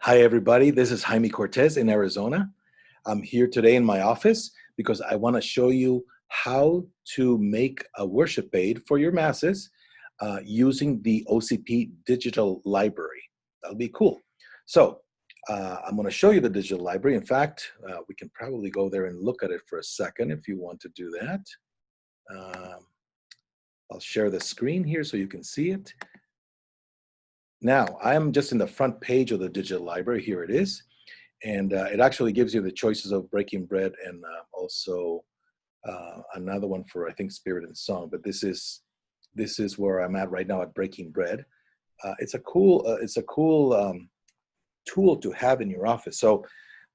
Hi, everybody. This is Jaime Cortez in Arizona. I'm here today in my office because I want to show you how to make a worship aid for your masses using the OCP digital library. That'll be cool. So I'm going to show you the digital library. In fact, we can probably go there and look at it for a second if you want to do that. I'll share the screen here so you can see it. Now, I'm just in the front page of the digital library. Here it is. And it actually gives you the choices of Breaking Bread and also another one for, I think, Spirit and Song. But this is where I'm at right now at Breaking Bread. It's a cool tool to have in your office. So,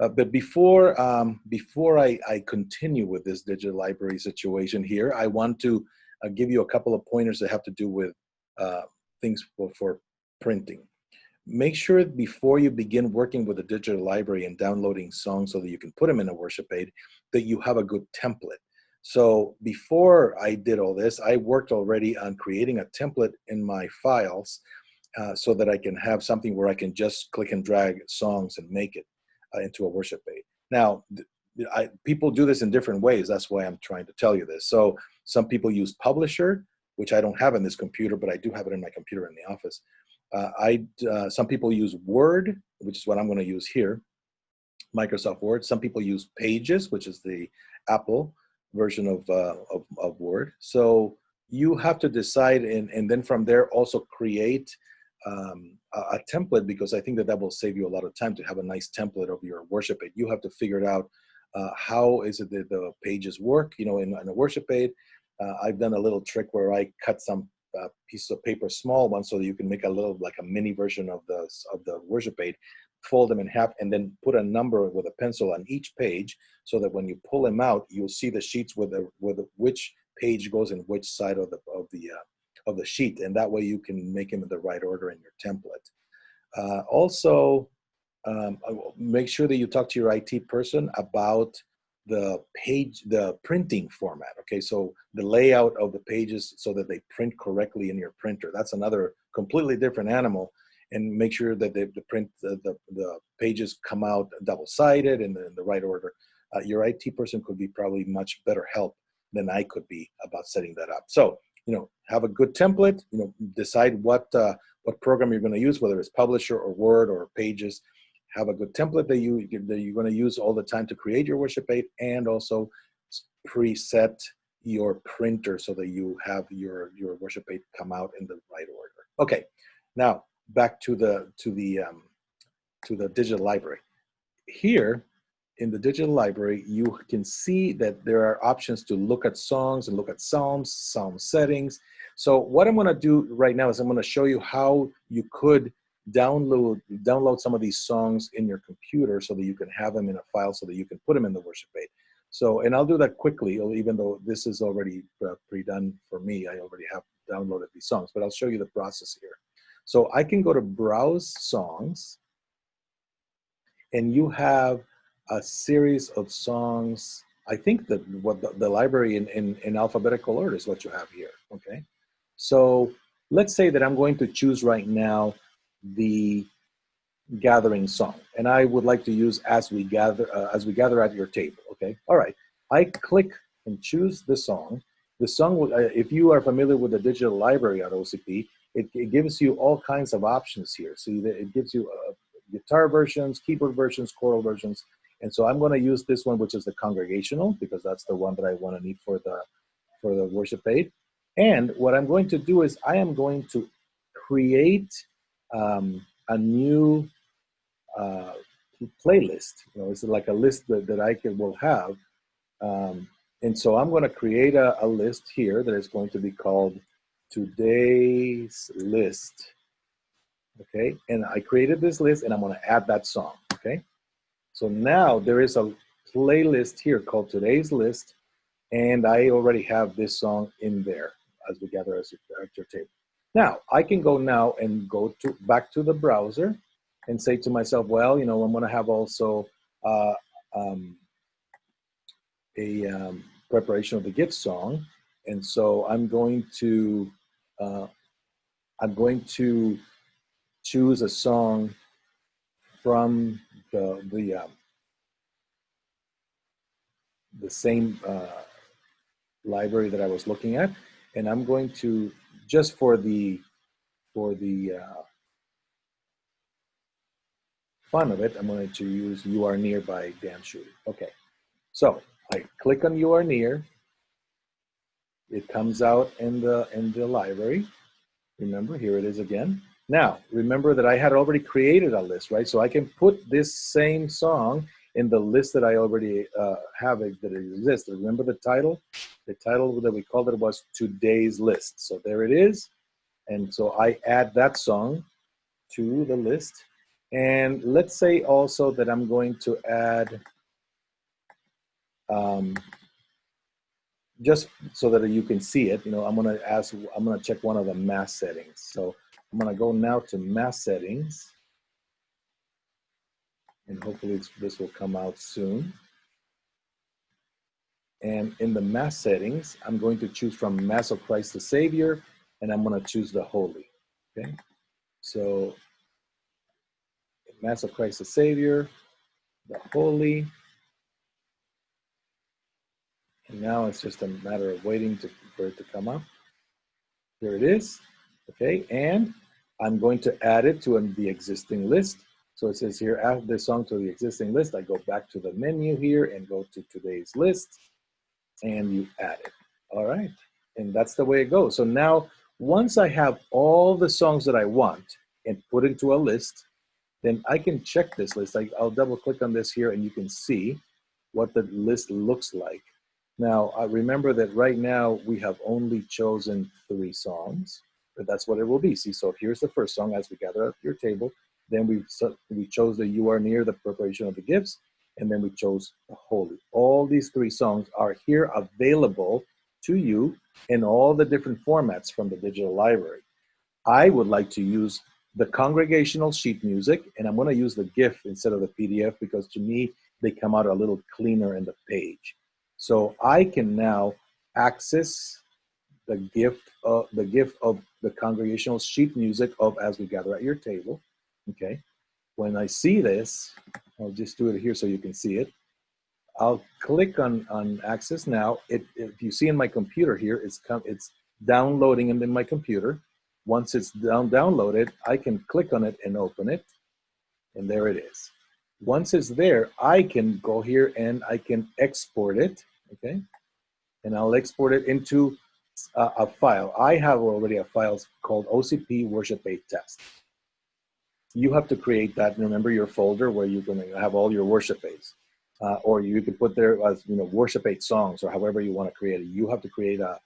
but before I continue with this digital library situation here, I want to give you a couple of pointers that have to do with things for printing. Make sure before you begin working with a digital library and downloading songs so that you can put them in a worship aid, that you have a good template. So before I did all this, I worked already on creating a template in my files so that I can have something where I can just click and drag songs and make it into a worship aid. Now, people do this in different ways. That's why I'm trying to tell you this. So some people use Publisher, which I don't have in this computer, but I do have it in my computer in the office. Some people use Word, which is what I'm going to use here, Microsoft Word. Some people use Pages, which is the Apple version of Word. So you have to decide, and then from there also create a template, because I think that will save you a lot of time to have a nice template of your worship aid. You have to figure it out. How is it that the pages work? You know, in a worship aid, I've done a little trick where I cut some piece of paper, small one, so that you can make a little, like a mini version of the worship aid, fold them in half, and then put a number with a pencil on each page, so that when you pull them out, you'll see the sheets with which page goes in which side of the sheet, and that way you can make them in the right order in your template. Also, make sure that you talk to your IT person about the printing format. Okay, so the layout of the pages so that they print correctly in your printer. That's another completely different animal. And make sure that the pages come out double-sided and in the right order. Your IT person could be probably much better help than I could be about setting that up. So, have a good template. Decide what program you're going to use, whether it's Publisher or Word or Pages. Have a good template that you're going to use all the time to create your worship aid, and also preset your printer so that you have your worship aid come out in the right order. Okay, now back to the digital library. Here in the digital library, you can see that there are options to look at songs and look at psalm settings. So what I'm going to do right now is I'm going to show you how you could download some of these songs in your computer so that you can have them in a file so that you can put them in the worship aid. So, and I'll do that quickly, even though this is already pre-done for me. I already have downloaded these songs, but I'll show you the process here. So I can go to Browse Songs, and you have a series of songs. I think that what the library in alphabetical order is what you have here. Okay, so let's say that I'm going to choose right now the gathering song, and I would like to use as we gather at your table. Okay, all right. I click and choose the song. The song, if you are familiar with the digital library at OCP, it gives you all kinds of options here. So it gives you guitar versions, keyboard versions, choral versions, and so I'm going to use this one, which is the congregational, because that's the one that I want to need for the worship aid. And what I'm going to do is I am going to create a new playlist. It's like a list that I will have. And so I'm going to create a list here that is going to be called Today's List. Okay, and I created this list, and I'm going to add that song. Okay, so now there is a playlist here called Today's List, and I already have this song in there as we gather at your table. Now I can go now and go back to the browser and say to myself, well, I'm going to have also a preparation of the gift song, and so I'm going to choose a song from the same library that I was looking at, and I'm going to, just for the fun of it, I'm going to use You Are Near by Dan Schutte. Okay, so I click on You Are Near. It comes out in the library. Remember, here it is again. Now, remember that I had already created a list, right? So I can put this same song in the list that I already have that it exists. Remember the title? The title that we called it was Today's List. So there it is. And so I add that song to the list. And let's say also that I'm going to add, just so that you can see it, I'm going to check one of the mask settings. So I'm going to go now to mask settings. And hopefully this will come out soon. And in the Mass settings, I'm going to choose from Mass of Christ the Savior, and I'm going to choose the Holy. Okay, so Mass of Christ the Savior, the Holy, and now it's just a matter of waiting for it to come up. Here it is. Okay, and I'm going to add it to the existing list. So it says here, add this song to the existing list. I go back to the menu here and go to today's list, and you add it. All right, and that's the way it goes. So now, once I have all the songs that I want and put into a list, then I can check this list. I'll double click on this here and you can see what the list looks like. Now, remember that right now we have only chosen 3 songs, but that's what it will be. See, so here's the first song as we gather at your table. Then we chose the You Are Near, the preparation of the gifts, and then we chose the Holy. All these 3 songs are here available to you in all the different formats from the digital library. I would like to use the congregational sheet music, and I'm going to use the GIF instead of the PDF because to me, they come out a little cleaner in the page. So I can now access the gift of the congregational sheet music of As We Gather at Your Table. Okay. When I see this, I'll just do it here so you can see it. I'll click on Access Now. If you see in my computer here, it's downloading in my computer. Once it's downloaded, I can click on it and open it, and there it is. Once it's there, I can go here and I can export it, okay? And I'll export it into a file. I have already a file called OCP Worship 8 Test. You have to create that. Remember your folder where you're going to have all your worship aids. Or you could put there as worship 8 songs or however you want to create it. You have to create a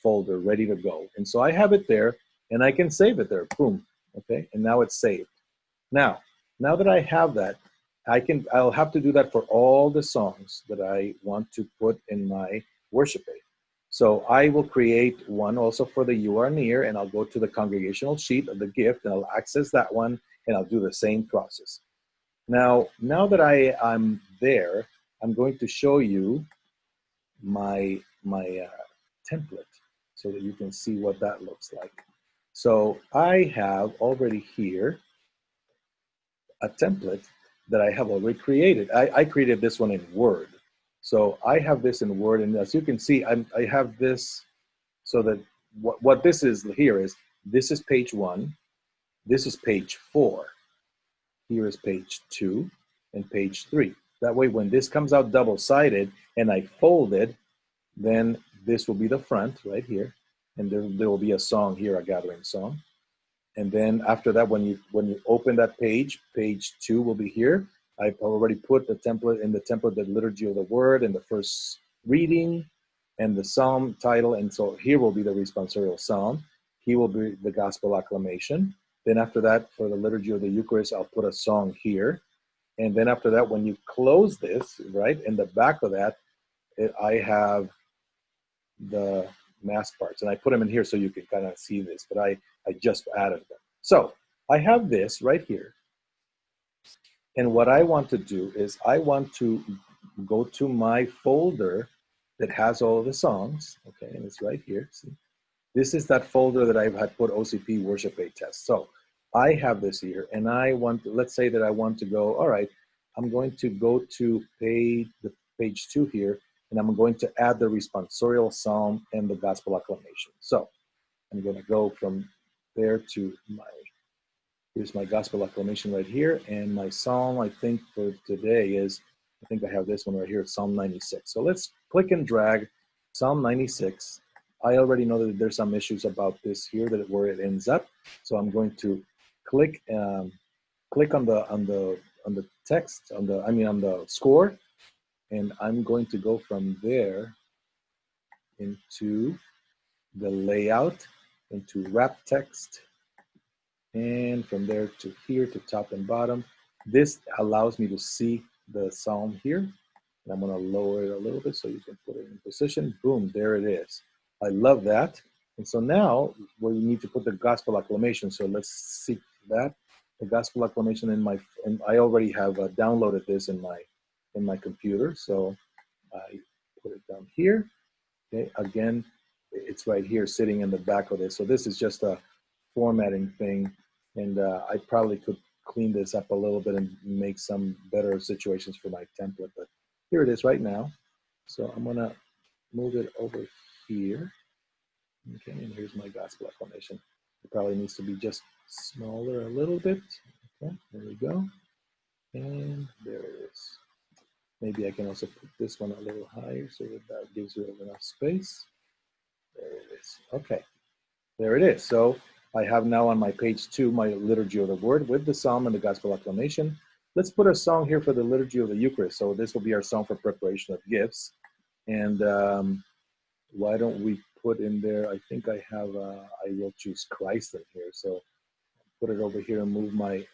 folder ready to go. And so I have it there and I can save it there. Boom. Okay. And now it's saved. Now that I have that, I'll have to do that for all the songs that I want to put in my worship aid. So I will create one also for the You Are Near, and I'll go to the congregational sheet of the gift and I'll access that one and I'll do the same process. Now that I'm there, I'm going to show you my template so that you can see what that looks like. So I have already here a template that I have already created. I created this one in Word. So I have this in Word, and as you can see, I have this so that what this is here is, this is page 1, this is page 4, here is page 2, and page 3. That way, when this comes out double-sided and I fold it, then this will be the front right here, and there will be a song here, a gathering song. And then after that, when you open that page 2 will be here. I've already put the template in the template, the liturgy of the word and the first reading and the psalm title. And so here will be the responsorial psalm. Here will be the gospel acclamation. Then after that, for the liturgy of the Eucharist, I'll put a song here. And then after that, when you close this, right, in the back of that, I have the mass parts. And I put them in here so you can kind of see this, but I just added them. So I have this right here. And what I want to do is I want to go to my folder that has all the songs, okay, and it's right here. See, this is that folder that I had put OCP Worship 8 Test. So I have this here, and I want to, let's say that I want to go, all right, I'm going to go to page 2 here, and I'm going to add the responsorial psalm and the gospel acclamation. So I'm going to go from there to here's my gospel acclamation right here, and my psalm, I think, for today is, I think I have this one right here, Psalm 96. So let's click and drag Psalm 96. I already know that there's some issues about this here, where it ends up. So I'm going to click click on the text, on the score, and I'm going to go from there into the layout, into wrap text, and from there to here to top and bottom. This allows me to see the psalm here. And I'm going to lower it a little bit so you can put it in position. Boom, there it is. I love that. And so now we need to put the gospel acclamation. So let's see that. The gospel acclamation and I already have downloaded this in my computer. So I put it down here. Okay, again, it's right here sitting in the back of this. So this is just a formatting thing, and I probably could clean this up a little bit and make some better situations for my template, but here it is right now. So I'm gonna move it over here. Okay, and here's my gospel acclamation. It probably needs to be just smaller a little bit. Okay, there we go. And there it is. Maybe I can also put this one a little higher so that gives you enough space. There it is. Okay, there it is. So I have now on my page 2 my liturgy of the word with the psalm and the gospel acclamation. Let's put a song here for the liturgy of the Eucharist. So this will be our song for preparation of gifts. And why don't we put in there, I think I have, I will choose Christ in here. So put it over here and move my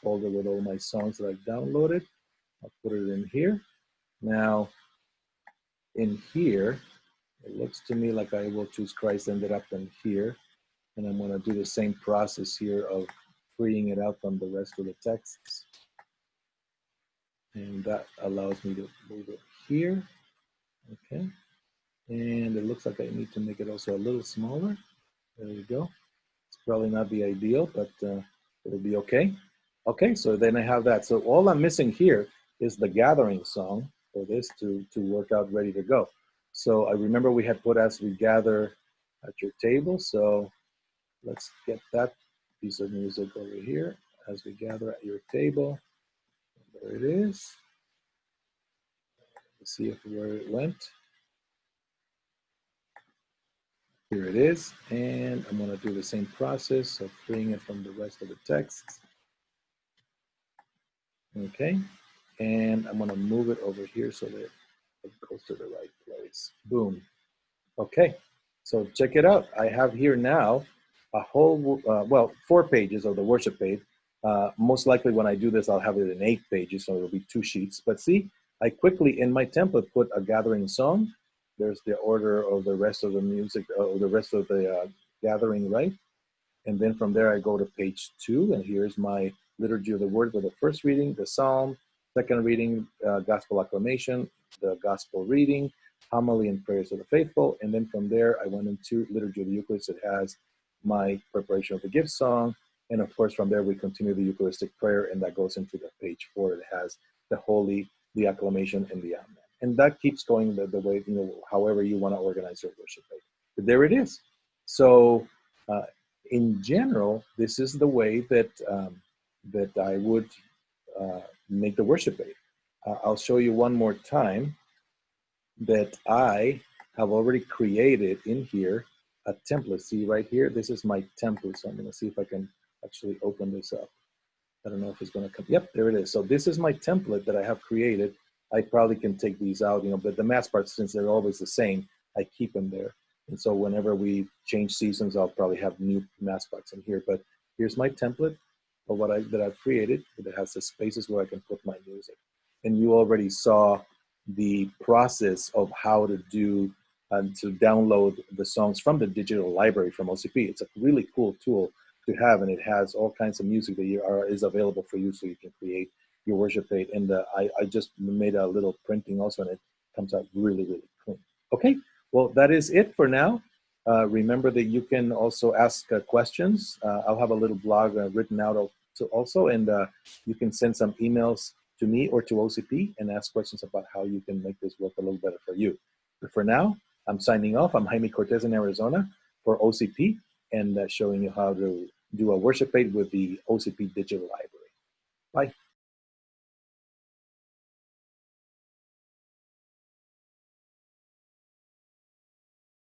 folder with all my songs that I've downloaded. I'll put it in here. Now, in here, it looks to me like I will choose Christ ended up in here. And I'm going to do the same process here of freeing it out from the rest of the texts. And that allows me to move it here. Okay. And it looks like I need to make it also a little smaller. There we go. It's probably not the ideal, but it'll be okay. Okay, so then I have that. So all I'm missing here is the gathering song for this to work out ready to go. So I remember we had put as we gather at your table. So let's get that piece of music over here as we gather at your table. There it is. Let's see where it went. Here it is. And I'm going to do the same process of freeing it from the rest of the text. Okay. And I'm going to move it over here so that it goes to the right place. Boom. Okay. So check it out. I have here now a whole, 4 pages of the worship page. Most likely when I do this, I'll have it in 8 pages, so it'll be 2 sheets. But see, I quickly, in my template, put a gathering song. There's the order of the rest of the music, the rest of the gathering, right? And then from there, I go to page 2, and here's my liturgy of the word with the first reading, the psalm, second reading, gospel acclamation, the gospel reading, homily and prayers of the faithful. And then from there, I went into liturgy of the Eucharist. It has my preparation of the gift song. And of course, from there, we continue the Eucharistic prayer, and that goes into the page 4. It has the holy, the acclamation, and the amen. And that keeps going the way, however you want to organize your worship. But there it is. So in general, this is the way that that I would make the worship aid. I'll show you one more time that I have already created in here a template. See right here, this is my template. So I'm going to see if I can actually open this up. I don't know if it's going to come. Yep, there it is. So this is my template that I have created. I probably can take these out, but the mass parts, since they're always the same, I keep them there. And so whenever we change seasons, I'll probably have new mass parts in here. But here's my template of that I've created. It has the spaces where I can put my music. And you already saw the process of how to do and to download the songs from the digital library from OCP. It's a really cool tool to have, and it has all kinds of music that is available for you, so you can create your worship aid. And I just made a little printing also, and it comes out really, really clean. Okay, well, that is it for now. Remember that you can also ask questions. I'll have a little blog written out also, and you can send some emails to me or to OCP and ask questions about how you can make this work a little better for you. But for now, I'm signing off. I'm Jaime Cortez in Arizona for OCP, and showing you how to do a worship aid with the OCP Digital Library. Bye.